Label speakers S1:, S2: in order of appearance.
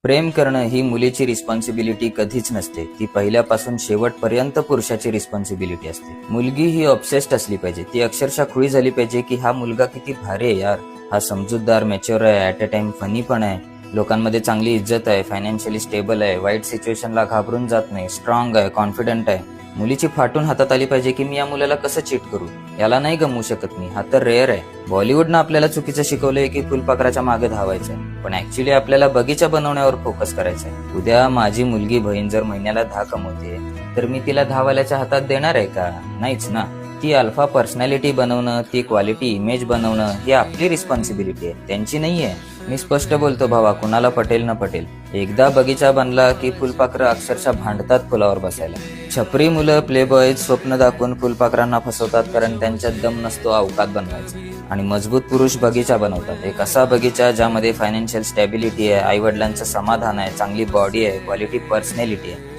S1: प्रेम करणं ही मुलीची रिस्पॉन्सिबिलिटी कधीच नसते. ती पहिल्यापासून शेवटपर्यंत पुरुषाची रिस्पॉन्सिबिलिटी असते. मुलगी ही ऑब्सेस्ड असली पाहिजे. ती अक्षरशः खुळी झाली पाहिजे की हा मुलगा किती भारी आहे यार. हा समजूतदार, मॅच्युअर आहे, ऍट अ टाइम फनी पण आहे, लोकांमध्ये चांगली इज्जत आहे, फायनान्शियली स्टेबल आहे, वाईट सिच्युएशनला घाबरून जात नाही, स्ट्रॉंग आहे, कॉन्फिडंट आहे. मुलीची फाटून हातात आली पाहिजे की मी या मुलाला कसं चीट करू, याला नाही गमवू शकत मी. हा तर रेअर आहे. बॉलिवूडनं आपल्याला चुकीचं शिकवलंय की फुलपाखराच्या मागे धावायचंय, पण ऍक्च्युली आपल्याला बगीचा बनवण्यावर फोकस करायचा आहे. उद्या माझी मुलगी बहीण जर महिन्याला 10 कमवते तर मी तिला 10 वाल्याच्या हातात देणार आहे का? नाहीच ना. ती अल्फा पर्सनॅलिटी बनवणं, ती क्वालिटी इमेज बनवणं ही आपली रिस्पॉन्सिबिलिटी आहे, त्यांची नाहीये. मी स्पष्ट बोलतो भावा, कुणाला पटेल न पटेल, एकदा बगीचा बनला की फुलपाखरं अक्षरशः भांडतात फुलावर बसायला. छपरी मुलं प्लेबॉयज स्वप्न दाखवून फुलपाखरांना फसवतात कारण त्यांच्यात दम नसतो अवकात बनवायचा. आणि मजबूत पुरुष बगीचा बनवतात. एक असा बगीचा ज्यामध्ये फायनान्शियल स्टॅबिलिटी आहे, आई वडिलांचं समाधान आहे, चांगली बॉडी आहे, क्वालिटी पर्सनॅलिटी आहे.